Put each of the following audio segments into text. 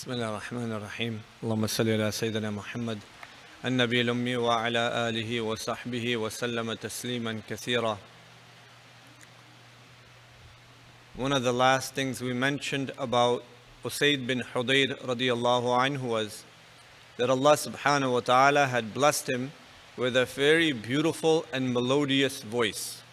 بسم الله الرحمن الرحيم اللهم صل على سيدنا محمد النبي الأمي وعلى آله وصحبه وسلم تسليما كثيرا. One of the last things we mentioned about Usaid bin Hudayr Radiallahu Anhu was that Allah subhanahu wa ta'ala had blessed him with a very beautiful and melodious voice,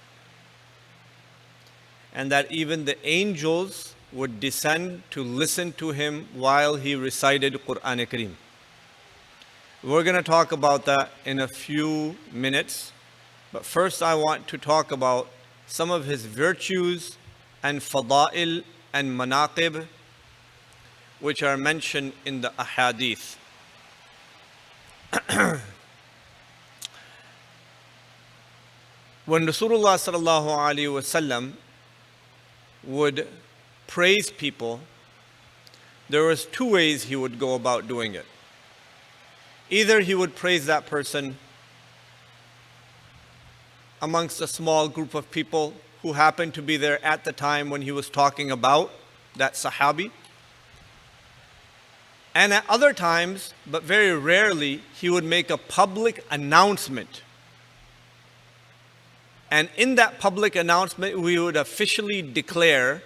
and that even the angels would descend to listen to him while he recited Quran Kareem. We're going to talk about that in a few minutes, but first I want to talk about some of his virtues and fada'il and manaqib which are mentioned in the ahadith. When Rasulullah sallallahu alaihi wasallam would praise people, there was two ways he would go about doing it. Either he would praise that person amongst a small group of people who happened to be there at the time when he was talking about that sahabi. And at other times, but very rarely, he would make a public announcement. And in that public announcement, we would officially declare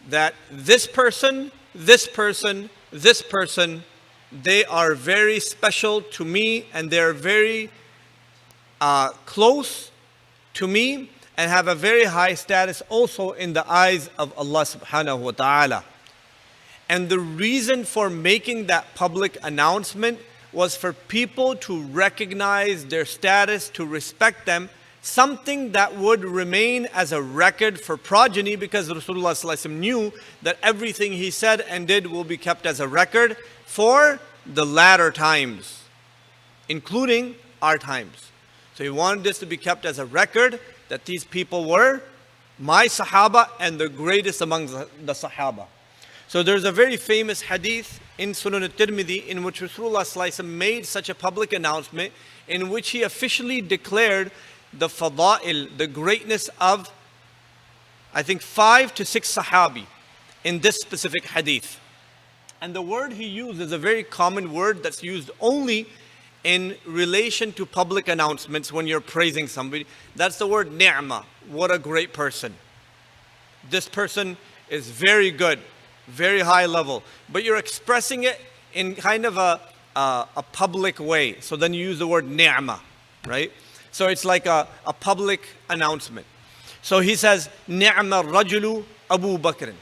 that this person, they are very special to me, and they're very close to me and have a very high status also in the eyes of Allah subhanahu wa ta'ala. And the reason for making that public announcement was for people to recognize their status, to respect them, something that would remain as a record for progeny, because Rasulullah sallallahu alaihi wasallam knew that everything he said and did will be kept as a record for the latter times, including our times. So he wanted this to be kept as a record that these people were my Sahaba and the greatest among the Sahaba. So there's a very famous hadith in Sunan al-Tirmidhi in which Rasulullah sallallahu alaihi wasallam made such a public announcement in which he officially declared the fada'il, the greatness of, I think, 5 to 6 sahabi in this specific hadith. And the word he used is a very common word that's used only in relation to public announcements when you're praising somebody. That's the word ni'mah. What a great person. This person is very good, very high level. But you're expressing it in kind of a public way. So then you use the word ni'mah, right? So it's like a public announcement. So he says, Ni'ma rajulu Abu Bakr.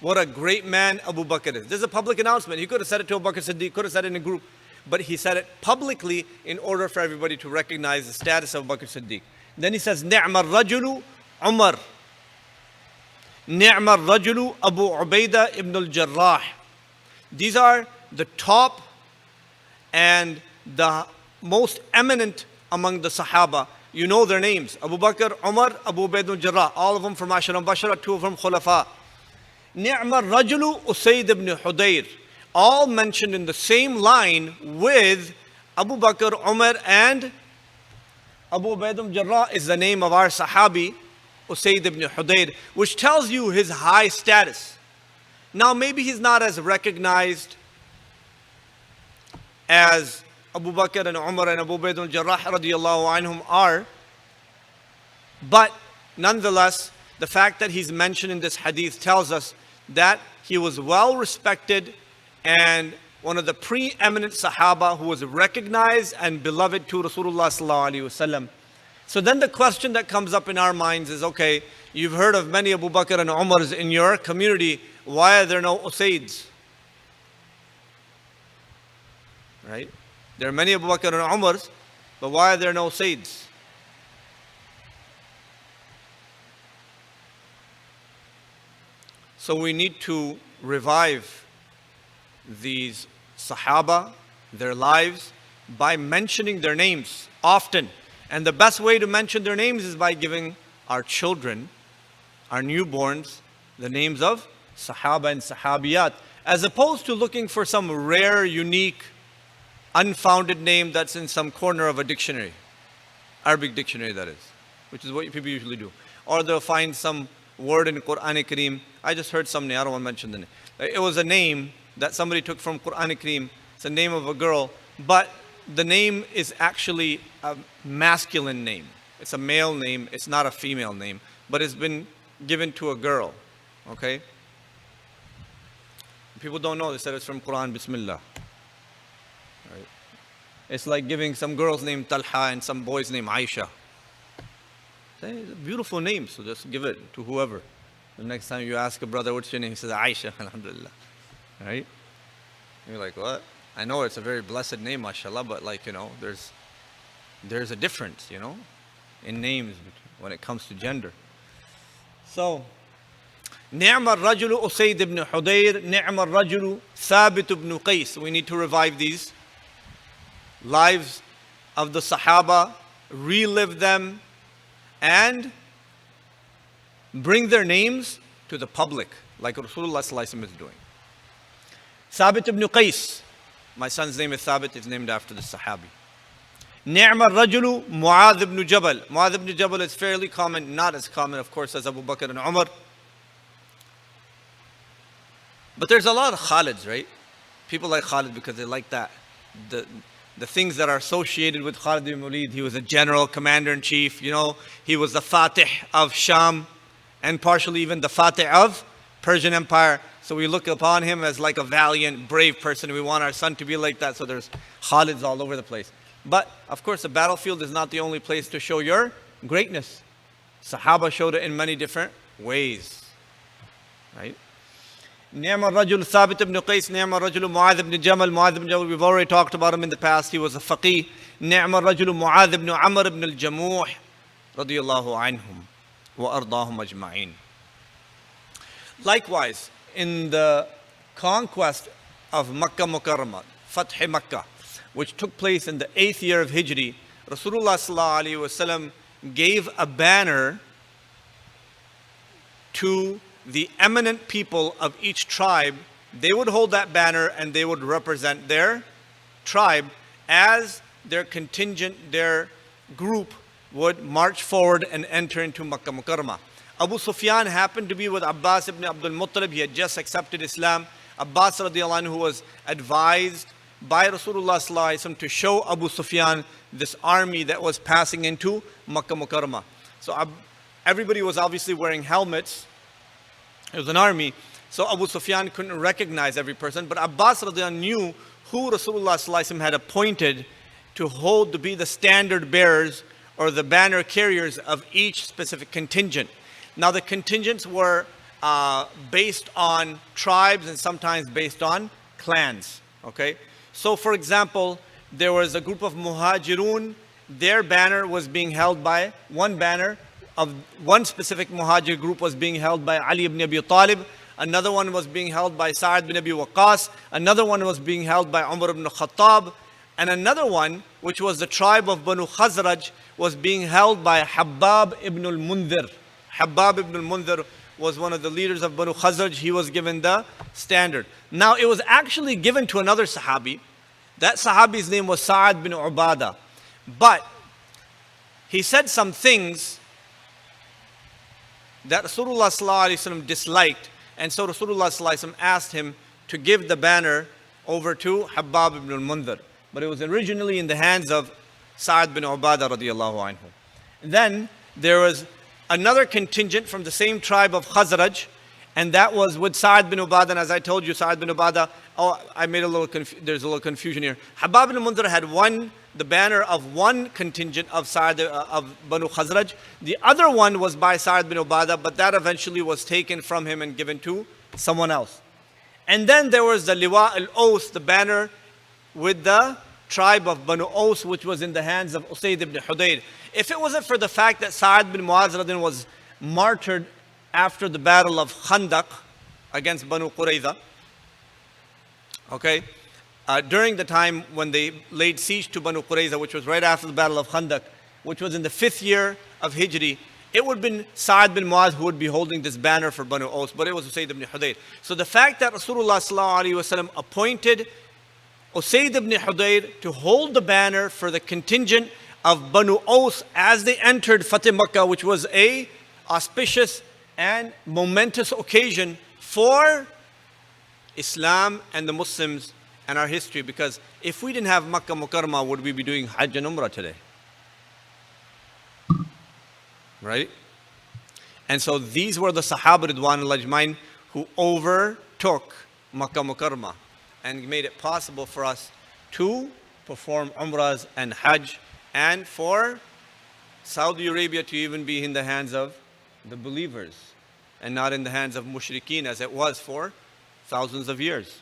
What a great man Abu Bakr is. This is a public announcement. He could have said it to Abu Bakr Siddiq, could have said it in a group, but he said it publicly in order for everybody to recognize the status of Abu Bakr Siddiq. Then he says, Ni'ma rajulu Umar. Ni'ma rajulu Abu Ubaidah ibn al-Jarrah. These are the top and the most eminent among the Sahaba. You know their names: Abu Bakr, Umar, Abu Ubaidah al-Jarrah, all of them from Ashara al-Bashara, 2 of them Khulafa. Ni'ma rajulu Usaid ibn Hudayr, all mentioned in the same line with Abu Bakr, Umar, and Abu Ubaidah al-Jarrah is the name of our Sahabi, Usaid ibn Hudayr, which tells you his high status. Now maybe he's not as recognized as Abu Bakr and Umar and Abu Ubaidah al-Jarrah Radiallahu anhum are, but nonetheless, the fact that he's mentioned in this hadith tells us that he was well respected and one of the preeminent Sahaba who was recognized and beloved to Rasulullah sallallahu alaihi wasallam. So then the question that comes up in our minds is, okay, you've heard of many Abu Bakr and Umars in your community, why are there no Usaids? Right? There are many Abu Bakr and Umars, but why are there no Usaids? So we need to revive these Sahaba, their lives, by mentioning their names often. And the best way to mention their names is by giving our children, our newborns, the names of Sahaba and Sahabiyat, as opposed to looking for some rare, unique, unfounded name that's in some corner of a dictionary, Arabic dictionary that is, which is what people usually do. Or they'll find some word in Quran Kareem. I just heard some name, I don't want to mention the name. It was a name that somebody took from Quran Kareem. It's the name of a girl, but the name is actually a masculine name. It's a male name, it's not a female name, but it's been given to a girl, okay? People don't know, they said it's from Quran, Bismillah. Right? It's like giving some girl's name Talha and some boy's name Aisha. It's a beautiful name, so just give it to whoever. The next time you ask a brother, what's your name? He says, Aisha, alhamdulillah. Right? You're like, what? I know it's a very blessed name, mashallah, but like, there's a difference, in names when it comes to gender. So, نعم الرجل أسيد ibn Hudayr, نعم الرجل ثابت ibn Qais. We need to revive these lives of the Sahaba, relive them, and bring their names to the public, like Rasulullah sallallahu alaihi wasallam is doing. Thabit ibn Qais. My son's name is Thabit, it's named after the Sahabi. نعم الرجل Mu'adh ibn Jabal. Mu'adh ibn Jabal is fairly common, not as common, of course, as Abu Bakr and Umar. But there's a lot of Khalids, right? People like Khalid because they like that. The things that are associated with Khalid ibn Walid. He was a general, commander-in-chief, He was the Fatih of Sham and partially even the Fatih of Persian Empire. So we look upon him as like a valiant, brave person. We want our son to be like that. So there's Khalids all over the place. But of course, the battlefield is not the only place to show your greatness. Sahaba showed it in many different ways. Right? نعم الرجل ثابت ibn Qais, نعم الرجل معاذ ibn Jamal. Mu'adh ibn Jamal, we've already talked about him in the past. He was a faqih. نعم الرجل معاذ ibn Amr ibn al-Jamuh Radiallahu anhum wa ardahum ajma'in. Likewise, in the conquest of Makkah Mukarramah, Fath Makkah, which took place in the 8th year of Hijri, Rasulullah sallallahu alaihi wasallam gave a banner to the eminent people of each tribe. They would hold that banner and they would represent their tribe as their contingent, their group would march forward and enter into Makkah Mukarramah. Abu Sufyan happened to be with Abbas ibn Abdul Muttalib. He had just accepted Islam. Abbas Radiallahu Anhu was advised by Rasulullah sallallahu alaihi wasallam to show Abu Sufyan this army that was passing into Makkah Mukarramah. So everybody was obviously wearing helmets. It was an army. So Abu Sufyan couldn't recognize every person. But Abbas Radiallahu Anhu knew who Rasulullah sallallahu alaihi wasallam had appointed to be the standard bearers or the banner carriers of each specific contingent. Now the contingents were based on tribes and sometimes based on clans. Okay? So for example, there was a group of Muhajirun. Their banner was being held by one banner of one specific Muhajir group was being held by Ali ibn Abi Talib. Another one was being held by Sa'ad bin Abi Waqqas. Another one was being held by Umar ibn Khattab. And another one, which was the tribe of Banu Khazraj, was being held by Habab ibn al-Mundhir. Habab ibn al-Mundhir was one of the leaders of Banu Khazraj. He was given the standard. Now it was actually given to another Sahabi. That Sahabi's name was Sa'ad bin Ubadah. But he said some things that Rasulullah sallallahu alaihi wasallam disliked. And so Rasulullah sallallahu alaihi wasallam asked him to give the banner over to Habab ibn al-Mundhir. But it was originally in the hands of Sa'ad bin Ubadah radiallahu anhu. Then there was another contingent from the same tribe of Khazraj, and that was with Sa'ad bin Ubadah. And as I told you, Sa'ad bin Ubadah, there's a little confusion here. Habab bin Mundhir had the banner of one contingent of Banu Khazraj. The other one was by Sa'ad bin Ubadah, but that eventually was taken from him and given to someone else. And then there was the Liwa al-Aws, the banner with the tribe of Banu Aws, which was in the hands of Usaid ibn Hudayr. If it wasn't for the fact that Sa'ad bin Mu'adh was martyred after the battle of Khandaq against Banu Qurayza, okay, during the time when they laid siege to Banu Qurayza, which was right after the battle of Khandaq, which was in the 5th year of Hijri, it would have been Sa'ad bin Mu'adh who would be holding this banner for Banu Aws, but it was Usaid ibn Hudayr. So the fact that Rasulullah sallallahu alaihi wasallam appointed Usaid ibn Hudayr to hold the banner for the contingent of Banu Aws as they entered Fatih Makkah, which was a auspicious and momentous occasion for Islam and the Muslims and our history, because if we didn't have Makkah Mukarramah, would we be doing Hajj and Umrah today? Right? And so these were the Sahaba Ridwanullah Ajmain who overtook Makkah Mukarramah and made it possible for us to perform Umrahs and Hajj, and for Saudi Arabia to even be in the hands of the believers and not in the hands of mushrikeen as it was for thousands of years.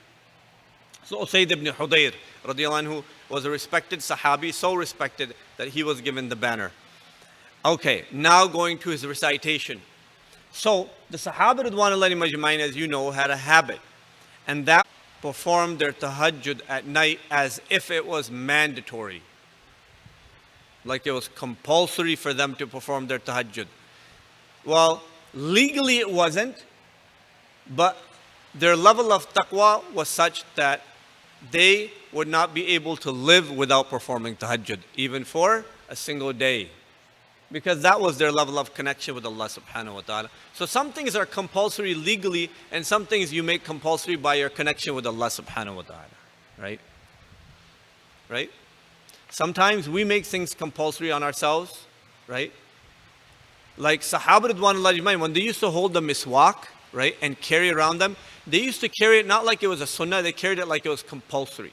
So Usaid ibn Hudayr Radiallahu Anhu was a respected Sahabi, so respected that he was given the banner. Okay, now going to his recitation. So the Sahaba Ridwanullah Ajmain, as you know, had a habit, and that performed their tahajjud at night as if it was mandatory. Like it was compulsory for them to perform their tahajjud. Well, legally it wasn't, but their level of taqwa was such that they would not be able to live without performing tahajjud, even for a single day. Because that was their level of connection with Allah subhanahu wa ta'ala. So some things are compulsory legally, and some things you make compulsory by your connection with Allah subhanahu wa ta'ala. Right? Right? Sometimes we make things compulsory on ourselves. Right? Like Sahaba Ridwanullah Ajmain, when they used to hold the miswak, right, and carry around them, they used to carry it not like it was a sunnah, they carried it like it was compulsory.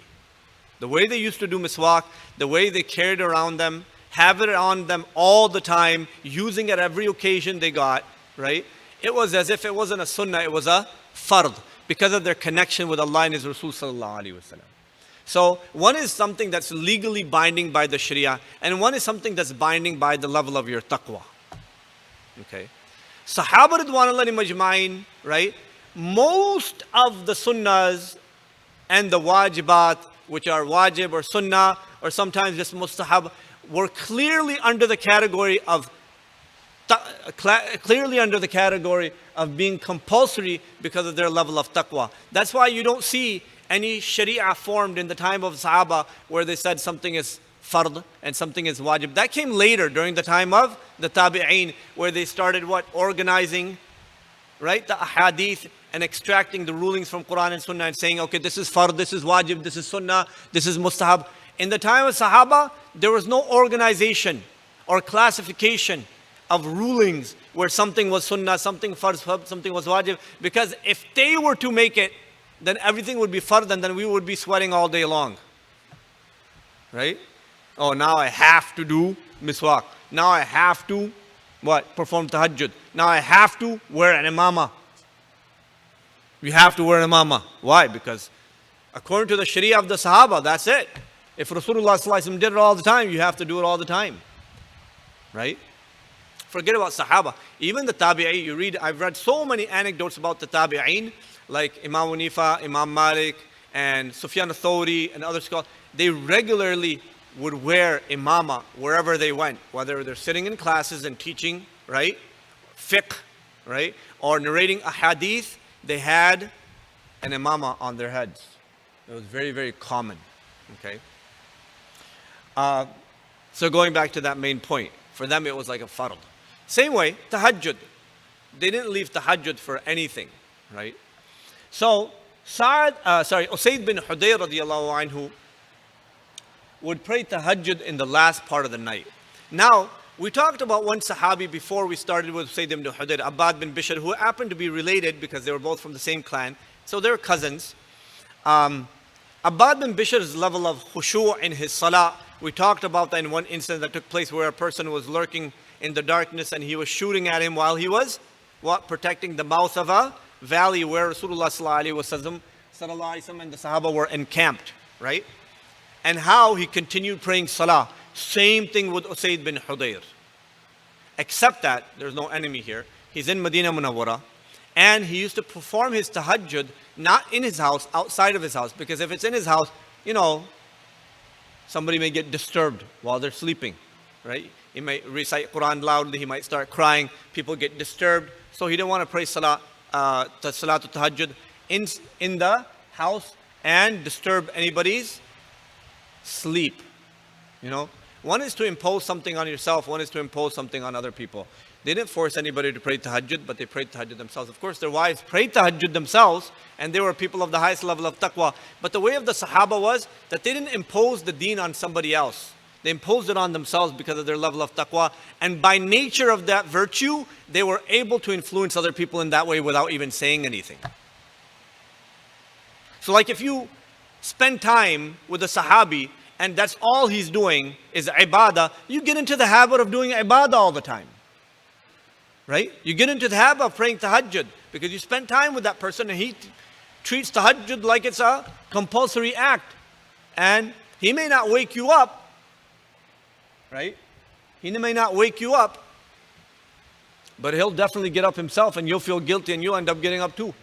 The way they used to do miswak, the way they carried around them, have it on them all the time, using it every occasion they got, right? It was as if it wasn't a sunnah, it was a fard, because of their connection with Allah and His Rasul sallallahu alaihi wasallam. So one is something that's legally binding by the Sharia, and one is something that's binding by the level of your taqwa. Okay? Sahaba Ridwanullah Ajmain, right? Most of the sunnahs and the wajibat, which are wajib or sunnah, or sometimes just mustahab, were clearly under the category of being compulsory because of their level of taqwa. That's why you don't see any sharia formed in the time of Sahaba where they said something is fard and something is wajib. That came later, during the time of the tabi'een, where they started organizing, right, the ahadith and extracting the rulings from Quran and Sunnah and saying, okay, this is fard, this is wajib, this is sunnah, this is mustahab. In the time of Sahaba, there was no organization or classification of rulings where something was sunnah, something fard, something was wajib. Because if they were to make it, then everything would be fard, and then we would be sweating all day long. Right? Oh, now I have to do miswak. Now I have to, perform tahajjud. Now I have to wear an imamah. You have to wear an imamah. Why? Because according to the Sharia of the Sahaba, that's it. If Rasulullah sallallahu alaihi wasallam did it all the time, you have to do it all the time. Right? Forget about Sahaba. Even the tabi'een, I've read so many anecdotes about the tabi'een, like Imam Hanifa, Imam Malik, and Sufyan al-Thawri, and other scholars. They regularly would wear imamah wherever they went, whether they're sitting in classes and teaching, right, fiqh, right, or narrating a hadith. They had an imamah on their heads. It was very, very common. Okay. So going back to that main point, for them it was like a fard. Same way, tahajjud. They didn't leave tahajjud for anything, right? So Usaid bin Hudayr Radiallahu Anhu would pray tahajjud in the last part of the night. Now, we talked about one Sahabi before we started with Usaid ibn Hudayr, Abbad bin Bishr, who happened to be related because they were both from the same clan. So they were cousins. Abbad bin Bishr's level of khushu' in his salah, we talked about that in one incident that took place where a person was lurking in the darkness and he was shooting at him while he was protecting the mouth of a valley where Rasulullah sallallahu alaihi wasallam and the Sahaba were encamped, right? And how he continued praying salah. Same thing with Usaid bin Hudayr. Except that there's no enemy here. He's in Medina Munawwara, and he used to perform his tahajjud not in his house, outside of his house, because if it's in his house, somebody may get disturbed while they're sleeping, right? He might recite Quran loudly, he might start crying, people get disturbed. So he didn't want to pray salatul tahajjud in the house and disturb anybody's sleep. One is to impose something on yourself, one is to impose something on other people. They didn't force anybody to pray tahajjud, but they prayed tahajjud themselves. Of course, their wives prayed tahajjud themselves, and they were people of the highest level of taqwa. But the way of the Sahaba was that they didn't impose the deen on somebody else. They imposed it on themselves because of their level of taqwa. And by nature of that virtue, they were able to influence other people in that way without even saying anything. So like if you spend time with a Sahabi, and that's all he's doing is ibadah, you get into the habit of doing ibadah all the time. Right? You get into the habit of praying tahajjud because you spend time with that person and he treats tahajjud like it's a compulsory act. And he may not wake you up, right? He may not wake you up, but he'll definitely get up himself and you'll feel guilty and you'll end up getting up too.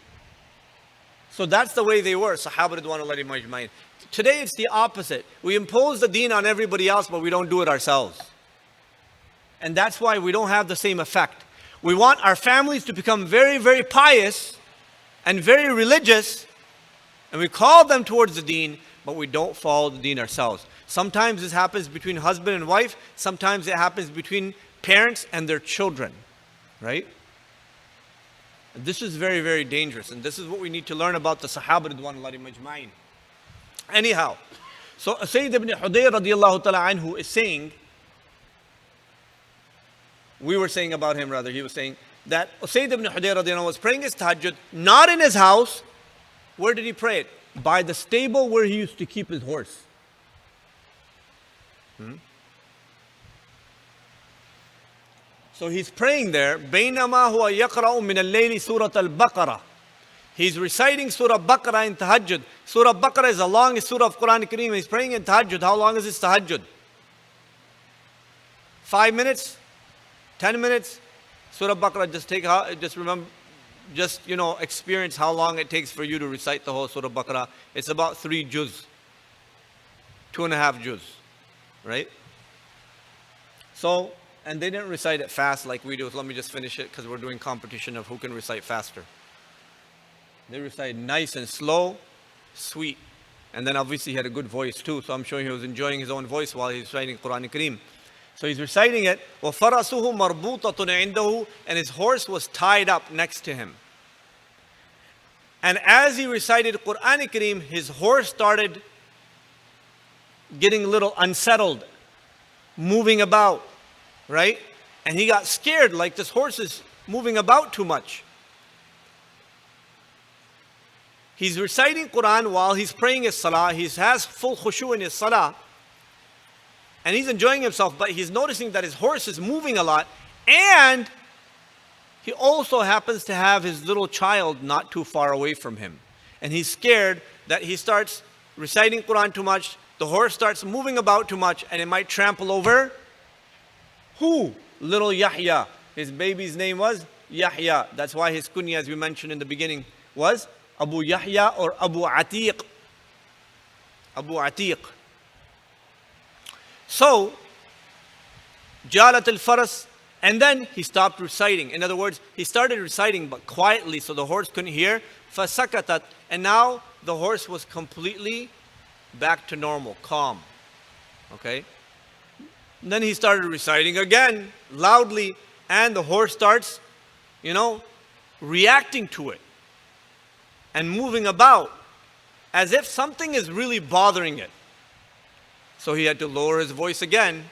So that's the way they were, Sahaba Ridwanullahi Majma'in. Today it's the opposite. We impose the deen on everybody else, but we don't do it ourselves. And that's why we don't have the same effect. We want our families to become very, very pious and very religious, and we call them towards the deen, but we don't follow the deen ourselves. Sometimes this happens between husband and wife. Sometimes it happens between parents and their children, right? And this is very, very dangerous, and this is what we need to learn about the Sahaba Ridwanullahi Majma'in. Anyhow, so Usaid ibn Huzayr Radiallahu ta'ala Anhu is saying, we were saying about him rather, he was saying that Usaid ibn Hudayr radiallahu anhu was praying his tahajjud, not in his house. Where did he pray it? By the stable where he used to keep his horse. So he's praying there. بَيْنَمَا هُوَ يَقْرَأُ مِنَ اللَّيْلِ سُورَةَ الْبَقَرَةِ. He's reciting Surah Baqarah in tahajjud. Surah Baqarah is the longest surah of Quran Kareem. He's praying in tahajjud. How long is his tahajjud? 5 minutes? 10 minutes? Surah Baqarah, just experience how long it takes for you to recite the whole Surah Baqarah. It's about 3 juz. 2.5 juz. Right? So, and they didn't recite it fast like we do. So let me just finish it because we're doing competition of who can recite faster. They recite nice and slow, sweet. And then obviously he had a good voice too. So I'm sure he was enjoying his own voice while he's reciting Quran Kareem. So he's reciting it, وَفَرَسُهُ مَرْبُوطَةٌ عِنْدَهُ, and his horse was tied up next to him. And as he recited Quran Kareem, his horse started getting a little unsettled, moving about, right? And he got scared, like this horse is moving about too much. He's reciting Quran while he's praying his salah. He has full khushu in his salah. And he's enjoying himself, but he's noticing that his horse is moving a lot. And he also happens to have his little child not too far away from him. And he's scared that he starts reciting Quran too much. The horse starts moving about too much and it might trample over who? Little Yahya. His baby's name was Yahya. That's why his kunya, as we mentioned in the beginning, was Abu Yahya or Abu Atiq. Abu Atiq. So, Jalat al-Faras, and then he stopped reciting. In other words, he started reciting but quietly so the horse couldn't hear. فَسَكَتَتْ, and now the horse was completely back to normal, calm. Okay? And then he started reciting again, loudly, and the horse starts, reacting to it and moving about as if something is really bothering it. So he had to lower his voice again,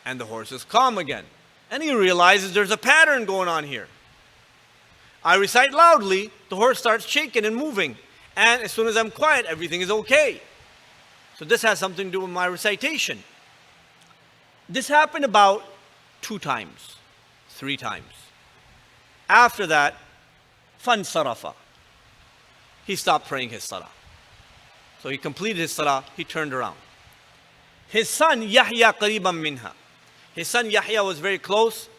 and the horse is calm again. And he realizes there's a pattern going on here. I recite loudly, the horse starts shaking and moving. And as soon as I'm quiet, everything is okay. So this has something to do with my recitation. This happened about 2 times, 3 times. After that, fansarafa. He stopped praying his salah. So he completed his salah, he turned around. His son Yahya qariban minha. His son Yahya was very close,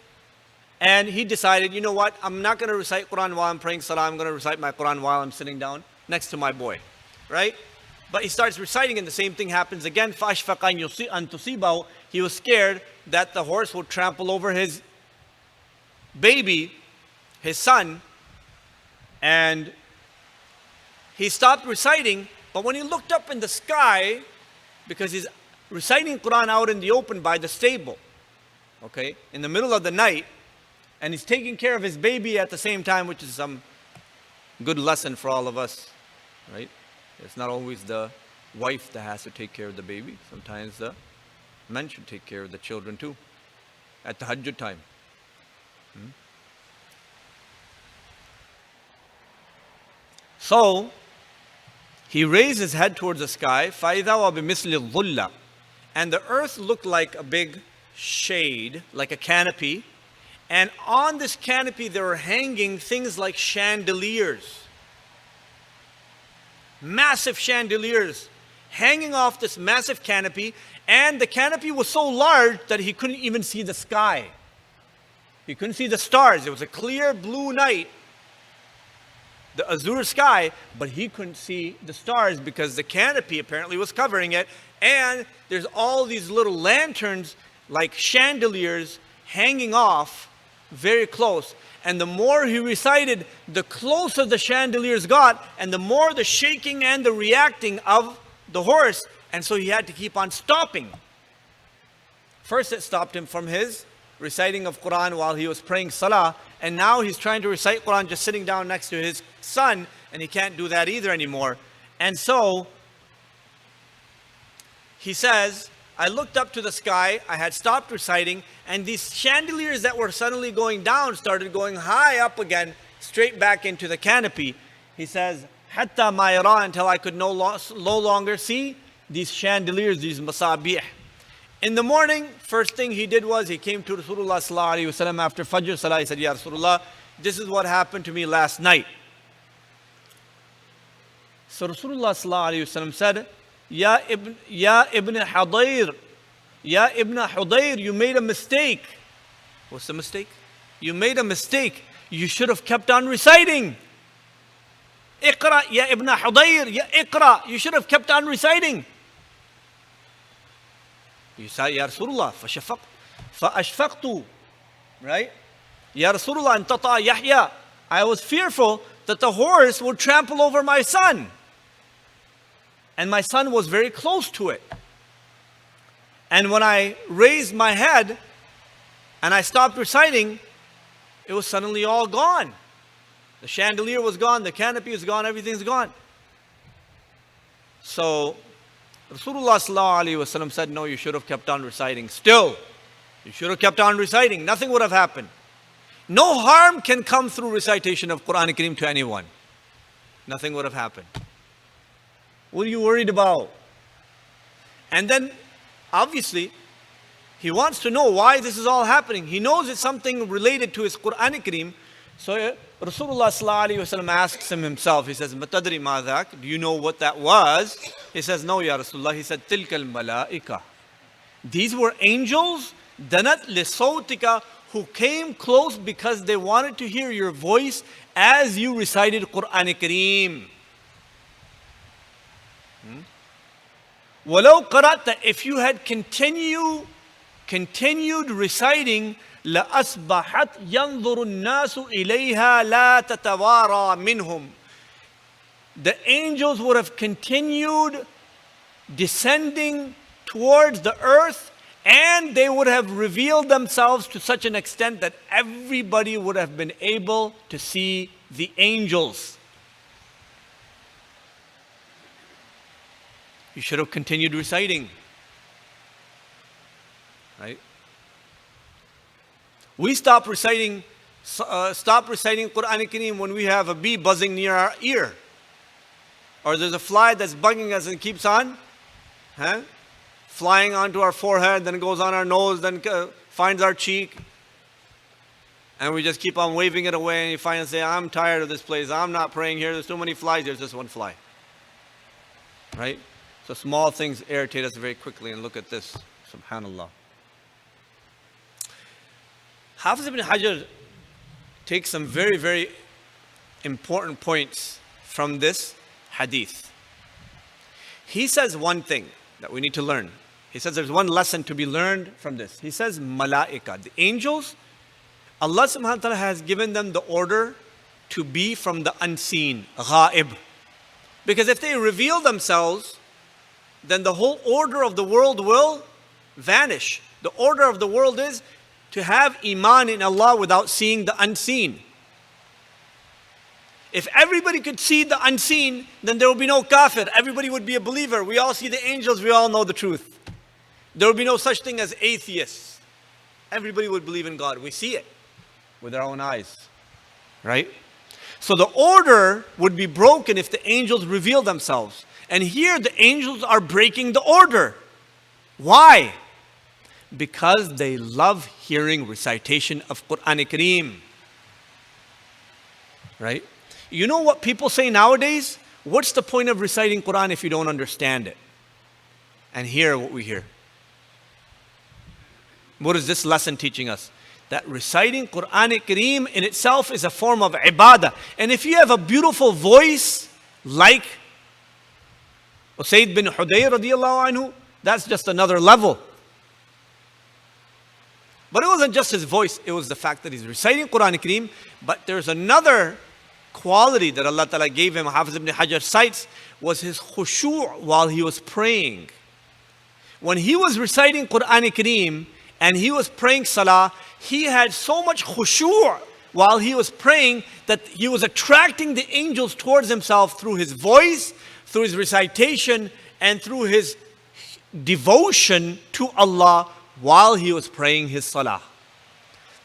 and he decided, you know what, I'm not going to recite Quran while I'm praying salah, I'm going to recite my Quran while I'm sitting down next to my boy, right? But he starts reciting and the same thing happens again. فَأَشْفَقَ أَن تُصِيبَهُ. He was scared that the horse would trample over his baby, his son, and he stopped reciting. But when he looked up in the sky, because he's reciting Quran out in the open by the stable, okay, in the middle of the night, And he's taking care of his baby at the same time, which is some good lesson for all of us, right? It's not always the wife that has to take care of the baby. Sometimes the men should take care of the children too, at the Tahajjud time. So, he raised his head towards the sky, فَإِذَا وَبِمِثْلِ الظُّلَّةِ, and the earth looked like a big shade, like a canopy. And on this canopy there were hanging things like chandeliers. Massive chandeliers hanging off this massive canopy. And the canopy was so large that he couldn't even see the sky. He couldn't see the stars. It was a clear blue night, the azure sky, but he couldn't see the stars because the canopy apparently was covering it. And there's all these little lanterns like chandeliers hanging off very close. And the more he recited, the closer the chandeliers got, and the more the shaking and the reacting of the horse. And so he had to keep on stopping. First it stopped him from his reciting of Quran while he was praying Salah, and now he's trying to recite Quran just sitting down next to his son, and he can't do that either anymore. And so he says, I looked up to the sky, I had stopped reciting, and these chandeliers that were suddenly going down started going high up again, straight back into the canopy. He says, Hatta ma yara, until I could no longer see these chandeliers, these masabih. In the morning, first thing he did was he came to Rasulullah sallallahu alaihi wasallam after Fajr Salah. He said, Ya Rasulullah, this is what happened to me last night. So Rasulullah sallallahu alaihi wasallam said, Ya Ibn Hudayr, Ya Ibn Hudayr, you made a mistake. What's the mistake? You made a mistake. You should have kept on reciting. Iqra, Ya Ibn Hudayr, Ya Iqra. You should have kept on reciting. You say, Ya Rasulullah, فَأَشْفَقْتُ, right? Ya Rasulullah, antata Yahya. I was fearful that the horse would trample over my son. And my son was very close to it. And when I raised my head and I stopped reciting, it was suddenly all gone. The chandelier was gone, the canopy is gone, everything's gone. So Rasulullah sallallahu alaihi wasallam said, no, you should have kept on reciting. Still, you should have kept on reciting. Nothing would have happened. No harm can come through recitation of Quran Kareem to anyone. Nothing would have happened. What are you worried about? And then, obviously, he wants to know why this is all happening. He knows it's something related to his Quran Kareem. So Rasulullah sallallahu alaihi wasallam asks him himself. He says, "Matadri ma dhak?" Do you know what that was? He says, "No, Ya Rasulullah." He said, "Tilkal malaika." These were angels, danat li sawtika, who came close because they wanted to hear your voice as you recited Quran Kareem. Walau qara'ta, if you had continued reciting, لَأَصْبَحَتْ يَنْظُرُ النَّاسُ إِلَيْهَا لَا تَتَوَارَى مِنْهُمْ. The angels would have continued descending towards the earth, and they would have revealed themselves to such an extent that everybody would have been able to see the angels. You should have continued reciting. Right? We stop reciting Quran Kareem when we have a bee buzzing near our ear. Or there's a fly that's bugging us and keeps on flying onto our forehead, then it goes on our nose, then finds our cheek. And we just keep on waving it away, and you finally say, I'm tired of this place. I'm not praying here. There's too many flies. There's just one fly. Right? So small things irritate us very quickly. And look at this. Subhanallah. Hafiz ibn Hajar takes some very, very important points from this hadith. He says one thing that we need to learn. He says there's one lesson to be learned from this. He says malaika, the angels, Allah subhanahu wa ta'ala has given them the order to be from the unseen, ghaib. Because if they reveal themselves, then the whole order of the world will vanish. The order of the world is to have iman in Allah without seeing the unseen. If everybody could see the unseen, then there would be no kafir. Everybody would be a believer. We all see the angels, we all know the truth. There would be no such thing as atheists. Everybody would believe in God. We see it with our own eyes, right? So the order would be broken if the angels reveal themselves. And here the angels are breaking the order. Why? Because they love hearing recitation of Quran Kareem. Right? You know what people say nowadays? What's the point of reciting Quran if you don't understand it? And here what we hear. What is this lesson teaching us? That reciting Quran Kareem in itself is a form of ibadah. And if you have a beautiful voice like Usaid bin Huzayr Radiallahu Anhu, that's just another level. But it wasn't just his voice, it was the fact that he's reciting Quran Kareem. But there's another quality that Allah Ta'ala gave him, Hafiz ibn Hajar cites, was his khushu' while he was praying. When he was reciting Quran Kareem and he was praying salah, he had so much khushu' while he was praying that he was attracting the angels towards himself through his voice, through his recitation, and through his devotion to Allah while he was praying his salah.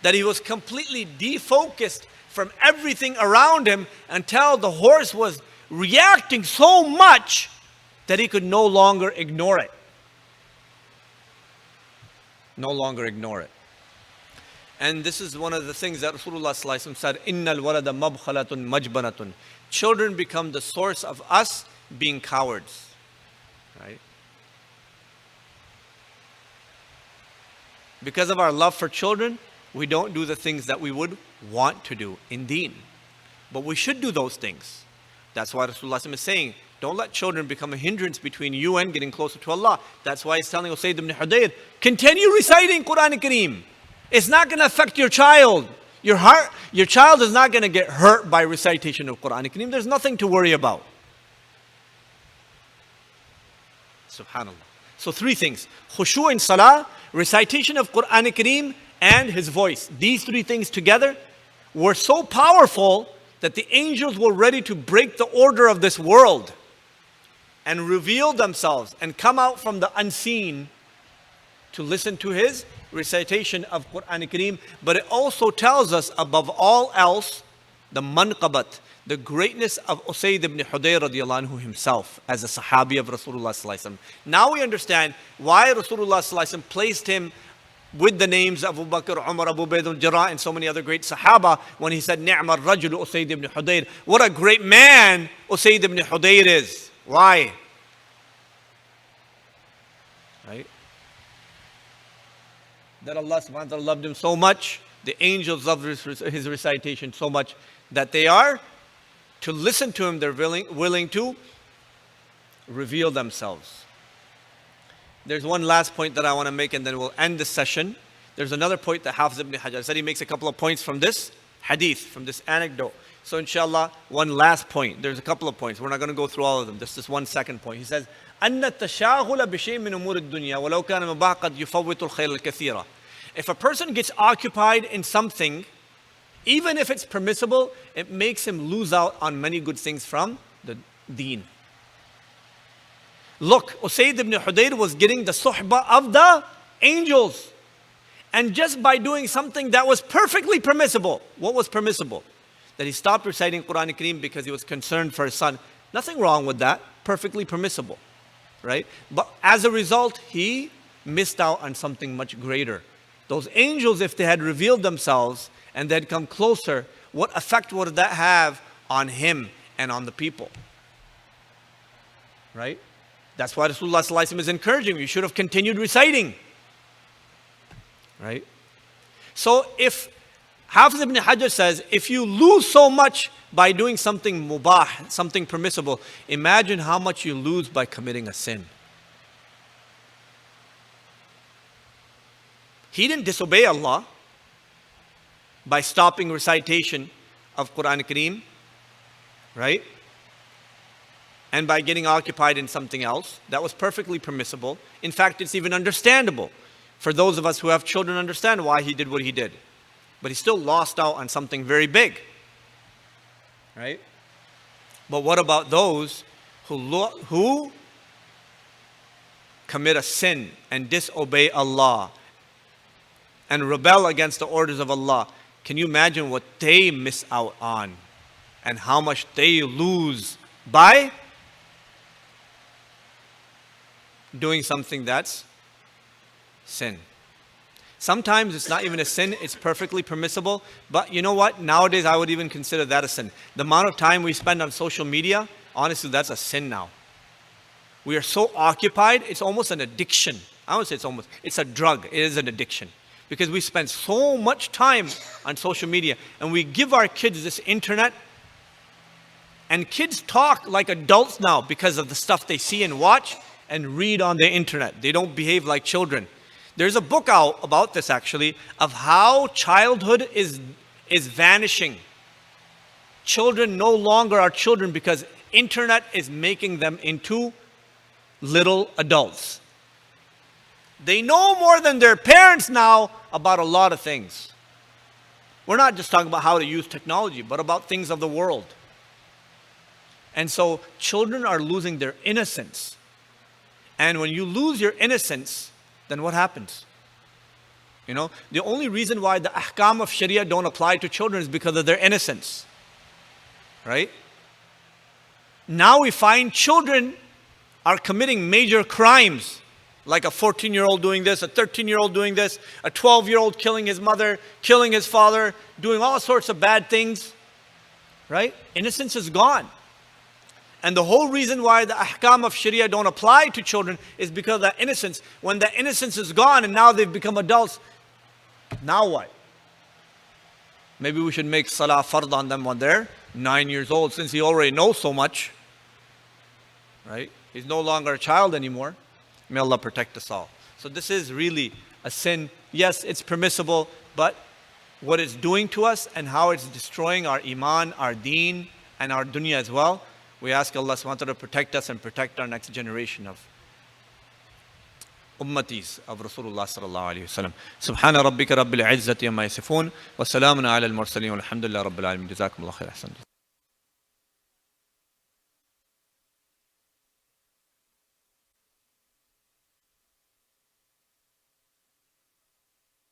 That he was completely defocused from everything around him until the horse was reacting so much that he could no longer ignore it. No longer ignore it. And this is one of the things that Rasulullah ﷺ said, Innal walada mabkhalatun majbanatun. Children become the source of us being cowards. Right? Because of our love for children, we don't do the things that we would want to do in deen. But we should do those things. That's why Rasulullah is saying, don't let children become a hindrance between you and getting closer to Allah. That's why he's telling Usaid ibn Hudayr, continue reciting Quran Kareem. It's not going to affect your child. Your child is not going to get hurt by recitation of Quran Kareem. There's nothing to worry about. Subhanallah. So 3 things. Khushu' in salah, recitation of Quran Kareem, and his voice. These 3 things together were so powerful that the angels were ready to break the order of this world and reveal themselves and come out from the unseen to listen to his recitation of Quran Kareem. But it also tells us, above all else, the manqabat, the greatness of Usaid ibn Hudayr Radiallahu Anhu himself as a sahabi of Rasulullah Sallallahu Alaihi Wasallam. Now we understand why Rasulullah Sallallahu Alaihi Wasallam placed him with the names of Abu Bakr, Umar, Abu Bayd al-Jarrah, and so many other great Sahaba when he said, Ni'mar Rajul Usaid ibn Hudayr. What a great man Usaid ibn Hudayr is. Why? Right? That Allah subhanahu wa ta'ala loved him so much, the angels loved his recitation so much, that they are to listen to him, they're willing to reveal themselves. There's one last point that I want to make and then we'll end this session. There's another point that Hafiz ibn Hajar said. He makes a couple of points from this hadith, from this anecdote. So inshallah, one last point. There's a couple of points. We're not going to go through all of them. Just this one second point. He says, أَنَّ التَّشَاغُلَ بِشَيْءٍ مِّنْ أُمُورِ الدُّنْيَا وَلَوْ كَانَ مُبَاحًا قَدْ يُفَوِّتُ الْخَيْرَ الْكَثِيرَ. If a person gets occupied in something, even if it's permissible, it makes him lose out on many good things from the deen. Look, Usaid ibn Hudayr was getting the suhbah of the angels. And just by doing something that was perfectly permissible. What was permissible? That he stopped reciting Quran Kareem because he was concerned for his son. Nothing wrong with that. Perfectly permissible. Right? But as a result, he missed out on something much greater. Those angels, if they had revealed themselves and they had come closer, what effect would that have on him and on the people? Right? That's why Rasulullah Sallallahu Alaihi Wasallam is encouraging you should have continued reciting. Right? So if Hafiz ibn Hajar says, if you lose so much by doing something mubah, something permissible, imagine how much you lose by committing a sin. He didn't disobey Allah by stopping recitation of Quran Kareem, right? And by getting occupied in something else. That was perfectly permissible. In fact, it's even understandable For those of us who have children, understand why he did what he did. But he still lost out on something very big. Right? But what about those who commit a sin and disobey Allah and rebel against the orders of Allah? Can you imagine what they miss out on and how much they lose by doing something that's sin? Sometimes it's not even a sin, it's perfectly permissible. But you know what? Nowadays I would even consider that a sin. The amount of time we spend on social media, honestly, that's a sin now. We are so occupied, it's almost an addiction. I would say it's a drug. It is an addiction. Because we spend so much time on social media and we give our kids this internet. And kids talk like adults now because of the stuff they see and watch and read on the internet. They don't behave like children. There's a book out about this actually, of how childhood is vanishing. Children no longer are children because internet is making them into little adults. They know more than their parents now about a lot of things. We're not just talking about how to use technology, but about things of the world. And so children are losing their innocence. And when you lose your innocence, then what happens? You know, the only reason why the ahkam of Sharia don't apply to children is because of their innocence. Right? Now we find children are committing major crimes, like a 14-year-old doing this, a 13-year-old doing this, a 12-year-old killing his mother, killing his father, doing all sorts of bad things. Right? Innocence is gone. And the whole reason why the ahkam of Sharia don't apply to children is because of that innocence. When that innocence is gone and now they've become adults, now what? Maybe we should make salah fard on them when they're 9 years old, since he already knows so much. Right? He's no longer a child anymore. May Allah protect us all. So this is really a sin. Yes, it's permissible, but what it's doing to us and how it's destroying our iman, our deen, and our dunya as well, we ask Allah subhanahu wa ta'ala to protect us and protect our next generation of ummatis of Rasulullah sallallahu alayhi wa sallam. Subhana rabbika rabbil izzati amma yasifun wa salamun ala al-mursaleen walhamdulillah rabbil alamin. Jazakumullah khair.